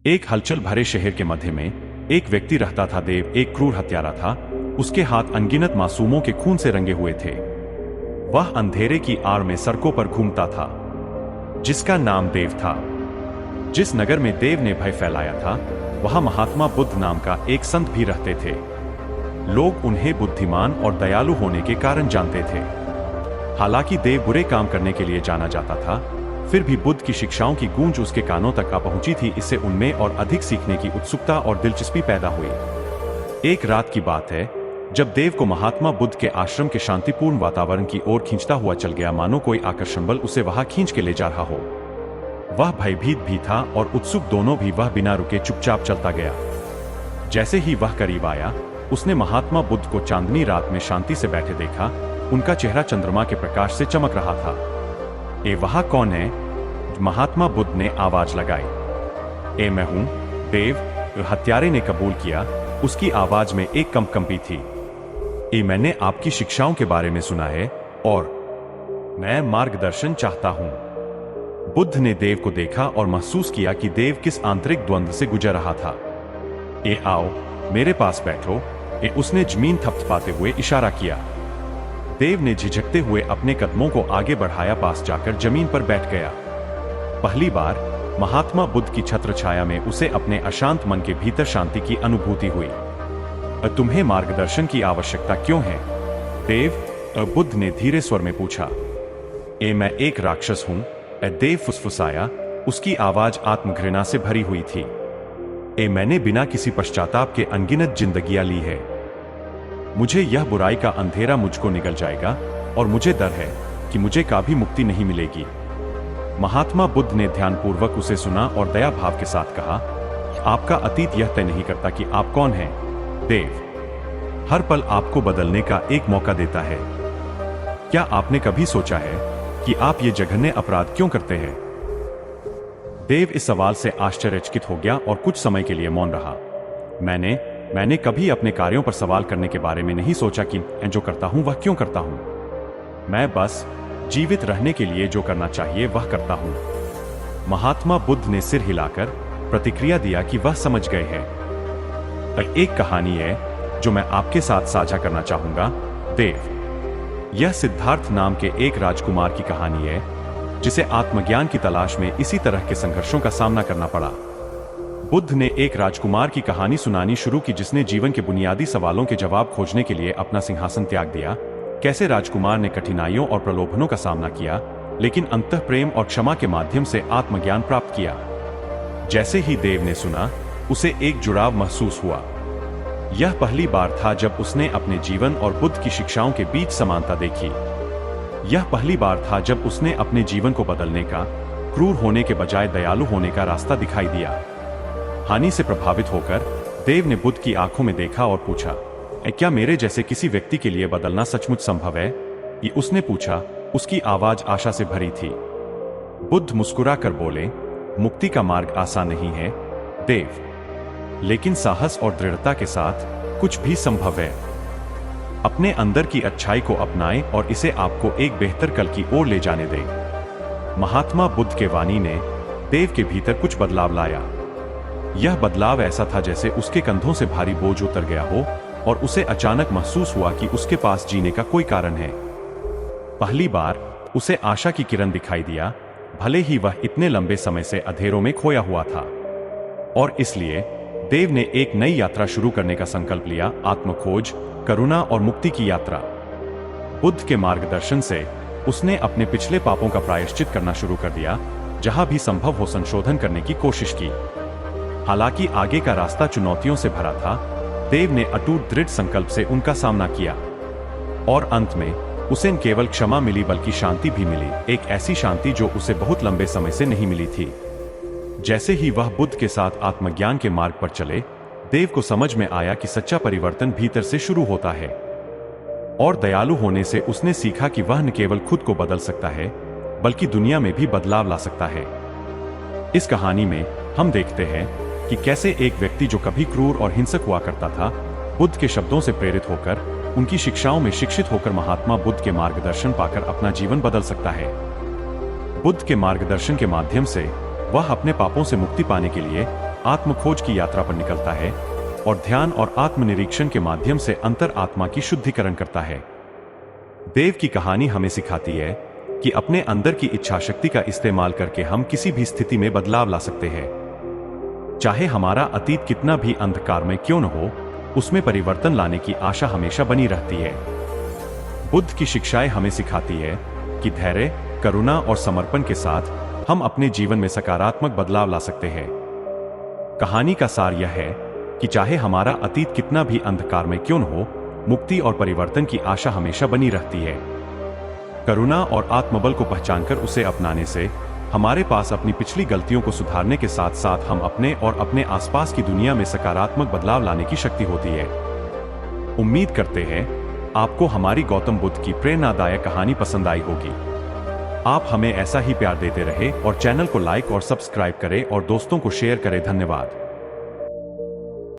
एक हलचल भरे शहर के मध्य में एक व्यक्ति रहता था। देव एक क्रूर हत्यारा था। उसके हाथ अनगिनत मासूमों के खून से रंगे हुए थे। वह अंधेरे की आड़ में सड़कों पर घूमता था, जिसका नाम देव था। जिस नगर में देव ने भय फैलाया था, वहां महात्मा बुद्ध नाम का एक संत भी रहते थे। लोग उन्हें बुद्धिमान और दयालु होने के कारण जानते थे। हालांकि देव बुरे काम करने के लिए जाना जाता था, फिर भी बुद्ध की शिक्षाओं की गूंज उसके कानों तक आ पहुंची थी। इससे उनमें और अधिक सीखने की उत्सुकता और दिलचस्पी पैदा हुई। एक रात की बात है, जब देव को महात्मा बुद्ध के आश्रम के शांतिपूर्ण वातावरण की ओर खींचता हुआ चल गया, मानो कोई आकर्षण बल उसे वहां खींच के ले जा रहा हो। वह भयभीत भी था और उत्सुक दोनों भी। वह बिना रुके चुपचाप चलता गया। जैसे ही वह करीब आया, उसने महात्मा बुद्ध को चांदनी रात में शांति से बैठे देखा। उनका चेहरा चंद्रमा के प्रकाश से चमक रहा था। ए वहां कौन है? महात्मा बुद्ध ने आवाज लगाई। ए मैं हूं, देव, हत्यारे ने कबूल किया। उसकी आवाज में एक कंपकंपी थी। ए मैंने आपकी शिक्षाओं के बारे में सुना है और मैं मार्गदर्शन चाहता हूं। बुद्ध ने देव को देखा और महसूस किया कि देव किस आंतरिक द्वंद्व से गुजर रहा था। ए आओ, मेरे पास बैठो। ए उसने जमीन थपथपाते हुए इशारा किया। देव ने झिझकते हुए अपने कदमों को आगे बढ़ाया, पास जाकर जमीन पर बैठ गया। पहली बार महात्मा बुद्ध की छत्र छाया में उसे अपने अशांत मन के भीतर शांति की अनुभूति हुई। तुम्हें मार्गदर्शन की आवश्यकता क्यों है, देव? बुद्ध ने धीरे स्वर में पूछा। ए मैं एक राक्षस हूं, देव फुसफुसाया। उसकी आवाज आत्मघृणा से भरी हुई थी। ए मैंने बिना किसी पश्चाताप के अनगिनत जिंदगियां ली है। मुझे यह बुराई का अंधेरा मुझको निगल जाएगा और मुझे डर है कि मुझे कभी मुक्ति नहीं मिलेगी। महात्मा बुद्ध ने ध्यानपूर्वक उसे सुना और दया भाव के साथ कहा, आपका अतीत यह तय नहीं करता कि आप कौन हैं, देव। हर पल आपको बदलने का एक मौका देता है। क्या आपने कभी सोचा है कि आप ये जघन्य अपराध क्यों करते हैं? देव इस सवाल से आश्चर्यचकित हो गया और कुछ समय के लिए मौन रहा। मैंने कभी अपने कार्यों पर सवाल करने के बारे में नहीं सोचा कि मैं जो करता हूं वह क्यों करता हूं। मैं बस जीवित रहने के लिए जो करना चाहिए वह करता हूं। महात्मा बुद्ध ने सिर हिलाकर प्रतिक्रिया दिया कि वह समझ गए हैं। एक कहानी है जो मैं आपके साथ साझा करना चाहूंगा, देव। यह सिद्धार्थ नाम के एक राजकुमार की कहानी है, जिसे आत्मज्ञान की तलाश में इसी तरह के संघर्षों का सामना करना पड़ा। बुद्ध ने एक राजकुमार की कहानी सुनानी शुरू की, जिसने जीवन के बुनियादी सवालों के जवाब खोजने के लिए अपना सिंहासन त्याग दिया। कैसे राजकुमार ने कठिनाइयों और प्रलोभनों का सामना किया, लेकिन अंतः प्रेम और क्षमा के माध्यम से आत्मज्ञान प्राप्त किया। जैसे ही देव ने सुना, उसे एक जुड़ाव महसूस हुआ। यह पहली बार था जब उसने अपने जीवन और बुद्ध की शिक्षाओं के बीच समानता देखी। यह पहली बार था जब उसने अपने जीवन को बदलने का, क्रूर होने के बजाय दयालु होने का रास्ता दिखाई दिया। हानि से प्रभावित होकर देव ने बुद्ध की आंखों में देखा और पूछा, क्या मेरे जैसे किसी व्यक्ति के लिए बदलना सचमुच संभव है? ये उसने पूछा। उसकी आवाज आशा से भरी थी। बुद्ध मुस्कुराकर बोले, मुक्ति का मार्ग आसान नहीं है, देव, लेकिन साहस और दृढ़ता के साथ कुछ भी संभव है। अपने अंदर की अच्छाई को अपनाएं और इसे आपको एक बेहतर कल की ओर ले जाने दें। महात्मा बुद्ध के वाणी ने देव के भीतर कुछ बदलाव लाया। यह बदलाव ऐसा था जैसे उसके कंधों से भारी बोझ उतर गया हो और उसे अचानक महसूस हुआ कि उसके पास जीने का कोई कारण है। पहली बार उसे आशा की किरण दिखाई दिया, भले ही वह इतने लंबे समय से अंधेरों में खोया हुआ था। और इसलिए देव ने एक नई यात्रा शुरू करने का संकल्प लिया, आत्मखोज, करुणा और मुक्ति की यात्रा। बुद्ध के मार्गदर्शन से उसने अपने पिछले पापों का प्रायश्चित करना शुरू कर दिया, जहां भी संभव हो संशोधन करने की कोशिश की। हालांकि आगे का रास्ता चुनौतियों से भरा था, देव ने अटूट दृढ़ संकल्प से उनका सामना किया। और अंत में उसे न केवल क्षमा मिली बल्कि शांति भी मिली, एक ऐसी शांति जो उसे बहुत लंबे समय से नहीं मिली थी। जैसे ही वह बुद्ध के साथ आत्मज्ञान के मार्ग पर चले, देव को समझ में आया कि सच्चा परिवर्तन भीतर से शुरू होता है। और दयालु होने से उसने सीखा कि वह न केवल खुद को बदल सकता है, बल्कि दुनिया में भी बदलाव ला सकता है। इस कहानी में हम देखते हैं कि कैसे एक व्यक्ति जो कभी क्रूर और हिंसक हुआ करता था, बुद्ध के शब्दों से प्रेरित होकर, उनकी शिक्षाओं में शिक्षित होकर महात्मा बुद्ध के मार्गदर्शन पाकर अपना जीवन बदल सकता है। बुद्ध के मार्गदर्शन के माध्यम से वह अपने पापों से मुक्ति पाने के लिए आत्मखोज की यात्रा पर निकलता है और ध्यान और आत्मनिरीक्षण के माध्यम से अंतर आत्मा की शुद्धिकरण करता है। देव की कहानी हमें सिखाती है कि अपने अंदर की इच्छा शक्ति का इस्तेमाल करके हम किसी भी स्थिति में बदलाव ला सकते हैं। चाहे हमारा अतीत कितना भी अंधकार में क्यों न हो, उसमें परिवर्तन लाने की आशा हमेशा बनी रहती है। बुद्ध की शिक्षाएं हमें सिखाती है कि धैर्य, करुणा और समर्पण के साथ हम अपने जीवन में सकारात्मक बदलाव ला सकते हैं। कहानी का सार यह है कि चाहे हमारा अतीत कितना भी अंधकार में क्यों न हो, मुक्ति और परिवर्तन की आशा हमेशा बनी रहती है। करुणा और आत्मबल को पहचानकर उसे अपनाने से हमारे पास अपनी पिछली गलतियों को सुधारने के साथ साथ हम अपने और अपने आसपास की दुनिया में सकारात्मक बदलाव लाने की शक्ति होती है। उम्मीद करते हैं आपको हमारी गौतम बुद्ध की प्रेरणादायक कहानी पसंद आई होगी। आप हमें ऐसा ही प्यार देते रहे और चैनल को लाइक और सब्सक्राइब करें और दोस्तों को शेयर करें। धन्यवाद।